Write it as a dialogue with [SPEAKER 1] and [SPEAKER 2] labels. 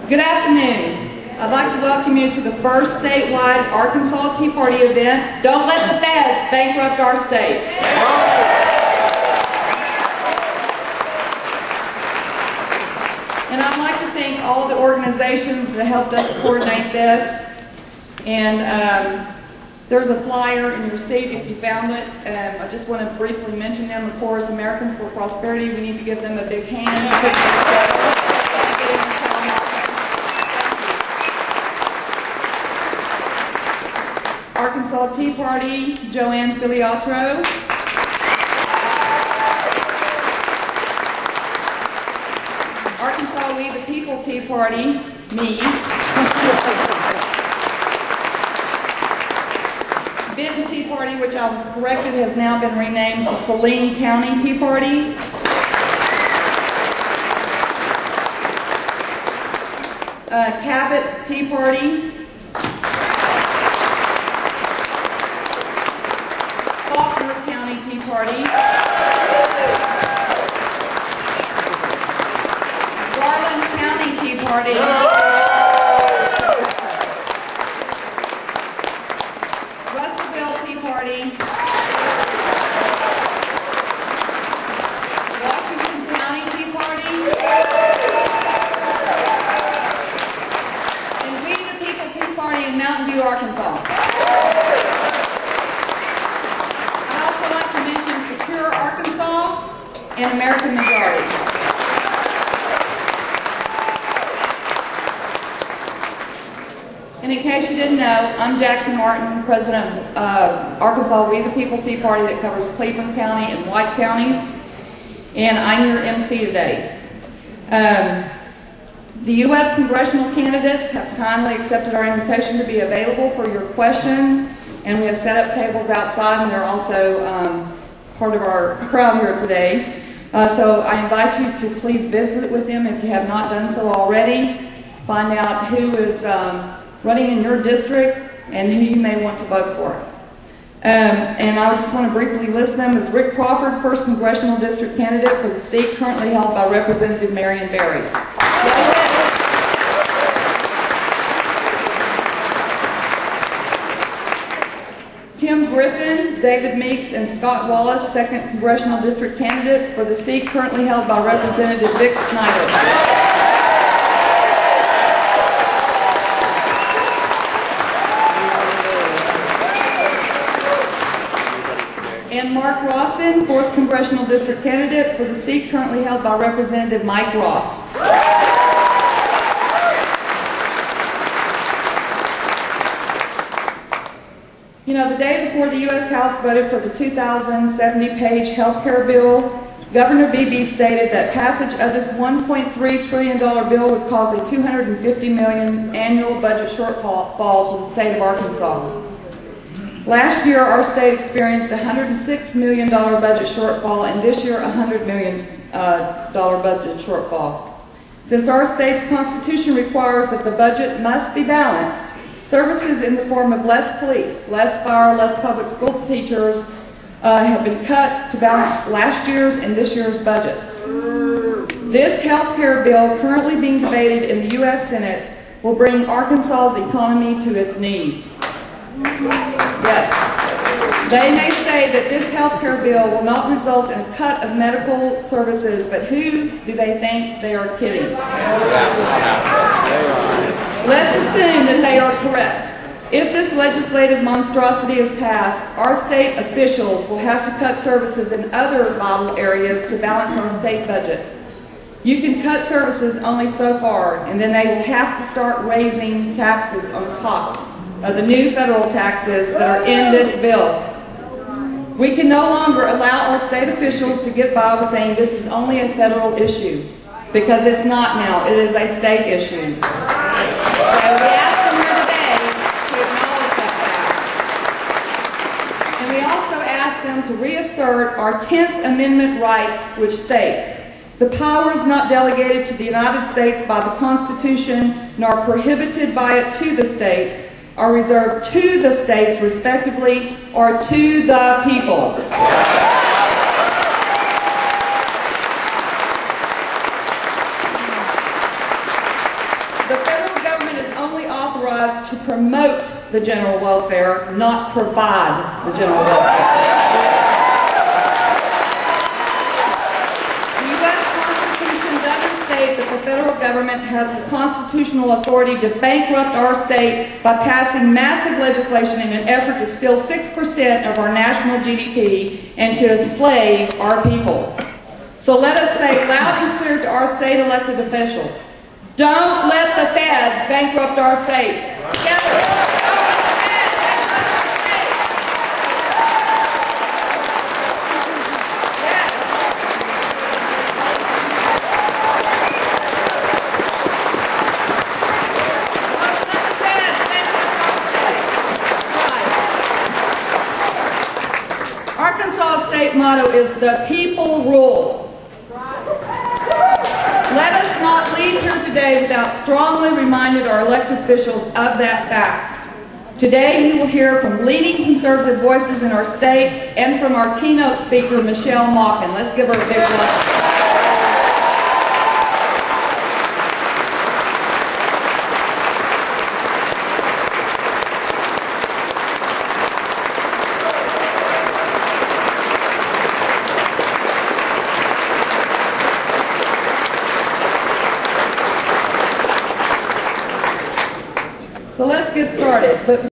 [SPEAKER 1] Good afternoon. I'd like to welcome you to the first statewide Arkansas Tea Party event. Don't let the feds bankrupt our state. And I'd like to thank all the organizations that helped us coordinate this. And there's a flyer in your seat if you found it. I just want to briefly mention them. Of course, Americans for Prosperity, we need to give them a big hand. Arkansas Tea Party, Joanne Filiatro. Arkansas We the People Tea Party, me. Benton Tea Party, which I was corrected, has now been renamed to Saline County Tea Party. Cabot Tea Party. Tea Party, Garland County Tea Party, Russellville Tea Party, Washington County Tea Party, and We the People Tea Party in Mountain View, Arkansas. Arkansas and American Majority. And in case you didn't know, I'm Jackie Martin, president of Arkansas We the People Tea Party that covers Cleveland County and White counties, and I'm your MC today. The U.S. congressional candidates have kindly accepted our invitation to be available for your questions, and we have set up tables outside, and they're also part of our crowd here today. So I invite you to please visit with them if you have not done so already. Find out who is running in your district and who you may want to vote for. And I just want to briefly list them as Rick Crawford, 1st Congressional District candidate for the seat currently held by Representative Marion Berry. Tim Griffin, David Meeks, and Scott Wallace, 2nd Congressional District candidates for the seat currently held by Representative Vic Snyder. And Mark Rawson, 4th Congressional District candidate for the seat currently held by Representative Mike Ross. You know, the day before the U.S. House voted for the 2070-page health care bill, Governor Beebe stated that passage of this $1.3 trillion bill would cause a $250 million annual budget shortfall to the state of Arkansas. Last year, our state experienced a $106 million budget shortfall, and this year, a $100 million budget shortfall. Since our state's constitution requires that the budget must be balanced, services in the form of less police, less fire, less public school teachers have been cut to balance last year's and this year's budgets. This health care bill currently being debated in the U.S. Senate will bring Arkansas's economy to its knees. Yes. They may say that this health care bill will not result in a cut of medical services, but who do they think they are kidding? Let's assume that they are correct. If this legislative monstrosity is passed, our state officials will have to cut services in other vital areas to balance our state budget. You can cut services only so far, and then they will have to start raising taxes on top of the new federal taxes that are in this bill. We can no longer allow our state officials to get by with saying this is only a federal issue, because it's not now, it is a state issue. So we ask them here today to acknowledge that fact. And we also ask them to reassert our 10th Amendment rights, which states, the powers not delegated to the United States by the Constitution, nor prohibited by it to the states, are reserved to the states, respectively, or to the people. The federal government is only authorized to promote the general welfare, not provide the general welfare. The U.S. Constitution doesn't state that the federal government has the constitutional authority to bankrupt our state by passing massive legislation in an effort to steal 6% of our national GDP and to enslave our people. So let us say loud and clear to our state elected officials, don't let the feds bankrupt our states. Together. Arkansas' state motto is the people rule. Let us not leave here today without strongly reminding our elected officials of that fact. Today you will hear from leading conservative voices in our state and from our keynote speaker, Michelle Malkin. Let's give her a big welcome. So let's get started. But